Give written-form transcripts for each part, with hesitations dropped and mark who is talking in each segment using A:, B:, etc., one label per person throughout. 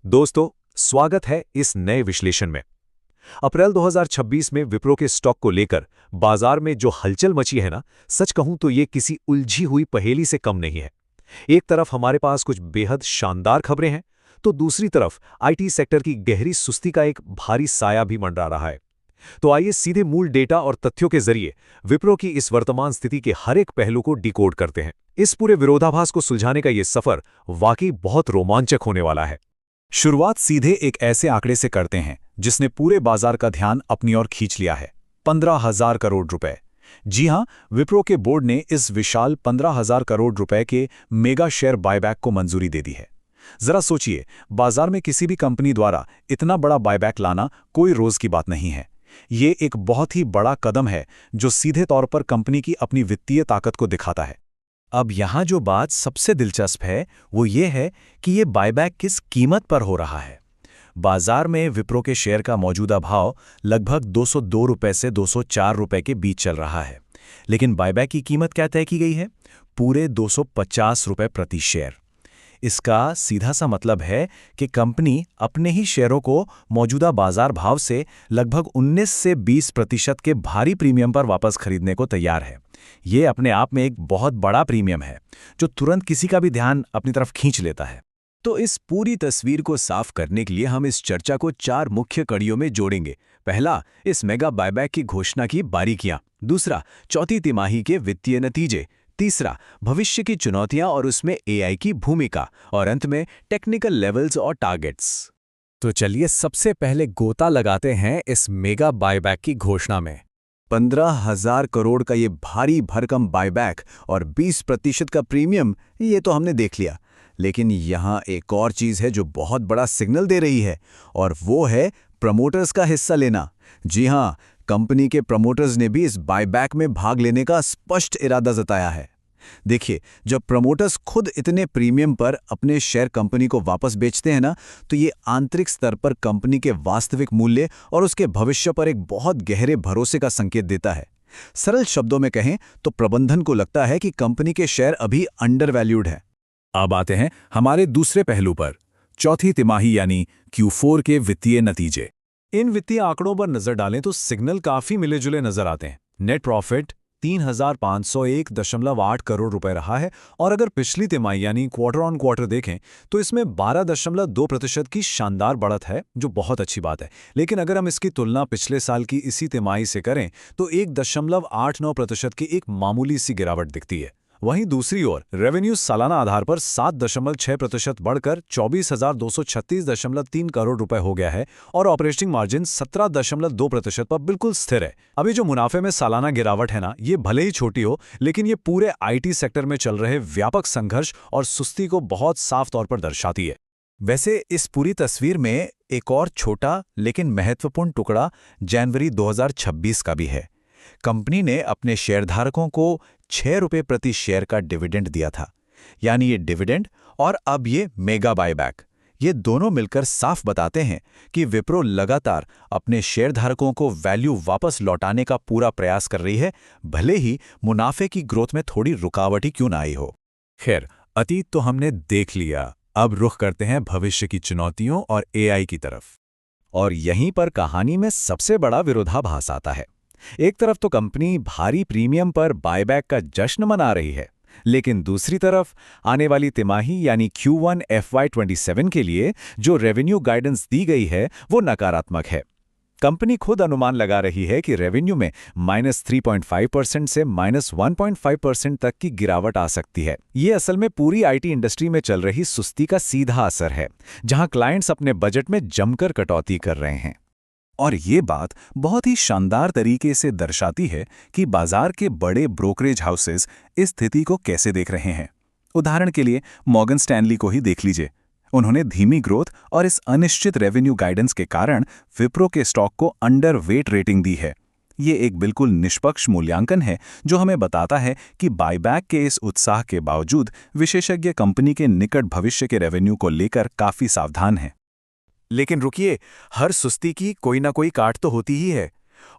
A: दोस्तों, स्वागत है इस नए विश्लेषण में। अप्रैल 2026 में विप्रो के स्टॉक को लेकर बाजार में जो हलचल मची है ना, सच कहूं तो ये किसी उलझी हुई पहेली से कम नहीं है। एक तरफ हमारे पास कुछ बेहद शानदार खबरें हैं, तो दूसरी तरफ आईटी सेक्टर की गहरी सुस्ती का एक भारी साया भी मंडरा रहा है। तो आइए सीधे मूल डेटा और तथ्यों के जरिए विप्रो की इस वर्तमान स्थिति के हर एक पहलू को डिकोड करते हैं। इस पूरे विरोधाभास को सुलझाने का ये सफर वाकई बहुत रोमांचक होने वाला है।
B: शुरुआत सीधे एक ऐसे आंकड़े से करते हैं जिसने पूरे बाजार का ध्यान अपनी ओर खींच लिया है। 15,000 करोड़ रुपए। जी हां, विप्रो के बोर्ड ने इस विशाल 15,000 करोड़ रुपए के मेगा शेयर बायबैक को मंजूरी दे दी है। जरा सोचिए, बाजार में किसी भी कंपनी द्वारा इतना बड़ा बायबैक लाना कोई रोज की बात नहीं है। ये एक बहुत ही बड़ा कदम है जो सीधे तौर पर कंपनी की अपनी वित्तीय ताकत को दिखाता है।
C: अब यहाँ जो बात सबसे दिलचस्प है वो ये है कि ये बायबैक किस कीमत पर हो रहा है। बाजार में विप्रो के शेयर का मौजूदा भाव लगभग 202 रुपए से 204 रुपए के बीच चल रहा है, लेकिन बायबैक की कीमत क्या तय की गई है? पूरे 250 रुपए प्रति शेयर। इसका सीधा सा मतलब है कि कंपनी अपने ही शेयरों को मौजूदा बाजार भाव से लगभग 19 से 20% के भारी प्रीमियम पर वापस खरीदने को तैयार है। ये अपने आप में एक बहुत बड़ा प्रीमियम है जो तुरंत किसी का भी ध्यान अपनी तरफ खींच लेता है।
A: तो इस पूरी तस्वीर को साफ करने के लिए हम इस चर्चा को 4 मुख्य कड़ियों में जोड़ेंगे। पहला, इस मेगा बायबैक की घोषणा की बारीकियां। दूसरा, चौथी तिमाही के वित्तीय नतीजे। तीसरा, भविष्य की चुनौतियां और उसमें एआई की भूमिका। और अंत में टेक्निकल लेवल्स और टारगेट्स।
B: तो चलिए सबसे पहले गोता लगाते हैं इस मेगा बायबैक की घोषणा में।
A: 15,000 करोड़ का ये भारी भरकम बायबैक और 20% का प्रीमियम, ये तो हमने देख लिया। लेकिन यहाँ एक और चीज़ है जो बहुत बड़ा सिग्नल दे रही है, और वो है प्रमोटर्स का हिस्सा लेना। जी हाँ, कंपनी के प्रमोटर्स ने भी इस बायबैक में भाग लेने का स्पष्ट इरादा जताया है। देखिए, जब प्रमोटर्स खुद इतने प्रीमियम पर अपने शेयर कंपनी को वापस बेचते हैं ना, तो ये आंतरिक स्तर पर कंपनी के वास्तविक मूल्य और उसके भविष्य पर एक बहुत गहरे भरोसे का संकेत देता है। सरल शब्दों में कहें तो प्रबंधन को लगता है कि कंपनी के शेयर अभी अंडर वैल्यूड है।
B: अब आते हैं हमारे दूसरे पहलू पर, चौथी तिमाही यानी Q4 के वित्तीय नतीजे।
A: इन वित्तीय आंकड़ों पर नजर डालें तो सिग्नल काफी मिले जुले नजर आते हैं। नेट प्रॉफिट 3,501.8 करोड़ रुपए रहा है, और अगर पिछली तिमाही यानी क्वार्टर ऑन क्वार्टर देखें तो इसमें 12.2% की शानदार बढ़त है, जो बहुत अच्छी बात है। लेकिन अगर हम इसकी तुलना पिछले साल की इसी तिमाही से करें तो 1.89% की एक मामूली सी गिरावट दिखती है। वहीं दूसरी ओर रेवेन्यू सालाना आधार पर 7.6% बढ़कर 24,236.3 करोड़ रुपए हो गया है, और ऑपरेटिंग मार्जिन 17.2% पर बिल्कुल स्थिर है। अभी जो मुनाफे में सालाना गिरावट है ना, ये भले ही छोटी हो, लेकिन ये पूरे आईटी सेक्टर में चल रहे व्यापक संघर्ष और सुस्ती को बहुत साफ तौर पर दर्शाती है।
B: वैसे इस पूरी तस्वीर में एक और छोटा लेकिन महत्वपूर्ण टुकड़ा जनवरी 2026 का भी है। कंपनी ने अपने शेयरधारकों को 6 रुपये प्रति शेयर का डिविडेंड दिया था। यानी ये डिविडेंड और अब ये मेगा बायबैक, ये दोनों मिलकर साफ बताते हैं कि विप्रो लगातार अपने शेयरधारकों को वैल्यू वापस लौटाने का पूरा प्रयास कर रही है, भले ही मुनाफे की ग्रोथ में थोड़ी रुकावट ही क्यों ना आई हो। खैर, अतीत तो हमने देख लिया, अब रुख करते हैं भविष्य की चुनौतियों और एआई की तरफ।
C: और यहीं पर कहानी में सबसे बड़ा विरोधाभास आता है। एक तरफ तो कंपनी भारी प्रीमियम पर बायबैक का जश्न मना रही है, लेकिन दूसरी तरफ आने वाली तिमाही यानी Q1 FY27 के लिए जो रेवेन्यू गाइडेंस दी गई है वो नकारात्मक है। कंपनी खुद अनुमान लगा रही है कि रेवेन्यू में -3.5% से -1.5% तक की गिरावट आ सकती है। ये असल में पूरी आईटी इंडस्ट्री में चल रही सुस्ती का सीधा असर है, जहां क्लाइंट्स अपने बजट में जमकर कटौती कर रहे हैं। और ये बात बहुत ही शानदार तरीके से दर्शाती है कि बाजार के बड़े ब्रोकरेज हाउसेस इस स्थिति को कैसे देख रहे हैं। उदाहरण के लिए मॉर्गन स्टैनली को ही देख लीजिए। उन्होंने धीमी ग्रोथ और इस अनिश्चित रेवेन्यू गाइडेंस के कारण विप्रो के स्टॉक को अंडर वेट रेटिंग दी है। ये एक बिल्कुल निष्पक्ष मूल्यांकन है जो हमें बताता है कि बायबैक के इस उत्साह के बावजूद विशेषज्ञ कंपनी के निकट भविष्य के रेवेन्यू को लेकर काफी सावधान हैं।
A: लेकिन रुकिए, हर सुस्ती की कोई ना कोई काट तो होती ही है,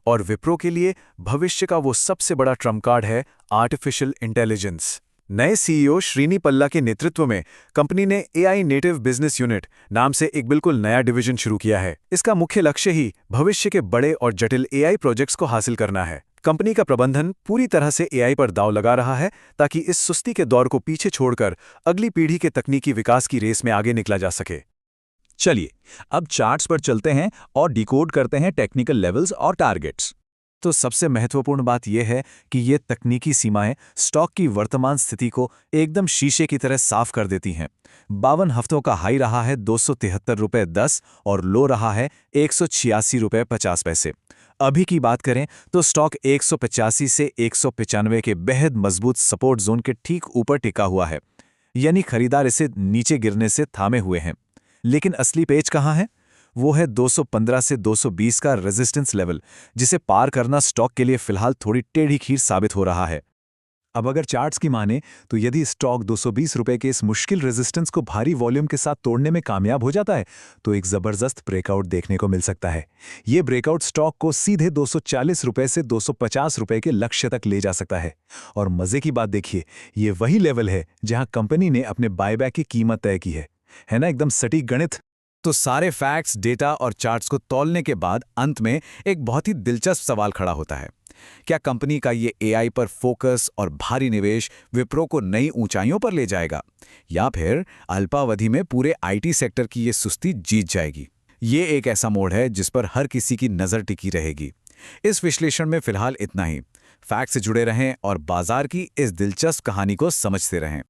A: और विप्रो के लिए भविष्य का वो सबसे बड़ा ट्रम्प कार्ड है आर्टिफिशियल इंटेलिजेंस।
B: नए सीईओ श्रीनी पल्ला के नेतृत्व में कंपनी ने एआई नेटिव बिजनेस यूनिट नाम से एक बिल्कुल नया डिवीजन शुरू किया है। इसका मुख्य लक्ष्य ही भविष्य के बड़े और जटिल एआई प्रोजेक्ट्स को हासिल करना है। कंपनी का प्रबंधन पूरी तरह से एआई पर दांव लगा रहा है ताकि इस सुस्ती के दौर को पीछे छोड़कर अगली पीढ़ी के तकनीकी विकास की रेस में आगे निकला जा सके।
C: चलिए अब चार्ट्स पर चलते हैं और डिकोड करते हैं टेक्निकल लेवल्स और टारगेट्स।
B: तो सबसे महत्वपूर्ण बात यह है कि ये तकनीकी सीमाएं स्टॉक की वर्तमान स्थिति को एकदम शीशे की तरह साफ कर देती हैं। 52 हफ्तों का हाई रहा है 273 रुपये 10 और लो रहा है 186 रुपये 50 पैसे। अभी की बात करें तो स्टॉक 185 से 195 के बेहद मजबूत सपोर्ट जोन के ठीक ऊपर टिका हुआ है, यानी खरीदार इसे नीचे गिरने से थामे हुए हैं। लेकिन असली पेच कहाँ है? वो है 215 से 220 का रेजिस्टेंस लेवल, जिसे पार करना स्टॉक के लिए फिलहाल थोड़ी टेढ़ी खीर साबित हो रहा है।
C: अब अगर चार्ट्स की माने तो यदि स्टॉक 220 रुपए के इस मुश्किल रेजिस्टेंस को भारी वॉल्यूम के साथ तोड़ने में कामयाब हो जाता है तो एक जबरदस्त ब्रेकआउट देखने को मिल सकता है। ये ब्रेकआउट स्टॉक को सीधे 240 रुपए से 250 रुपए के लक्ष्य तक ले जा सकता है। और मजे की बात देखिए, ये वही लेवल है जहां कंपनी ने अपने बायबैक की कीमत तय की है ना एकदम सटीक गणित।
B: तो सारे फैक्ट्स, डेटा और चार्ट्स को तौलने के बाद अंत में एक बहुत ही दिलचस्प सवाल खड़ा होता है। क्या कंपनी का ये एआई पर फोकस और भारी निवेश विप्रो को नई ऊंचाइयों पर ले जाएगा, या फिर अल्पावधि में पूरे आईटी सेक्टर की ये सुस्ती जीत जाएगी? ये एक ऐसा मोड़ है जिस पर हर किसी की नज़र टिकी रहेगी। इस विश्लेषण में फिलहाल इतना ही। फैक्ट से जुड़े रहें और बाजार की इस दिलचस्प कहानी को समझते रहें।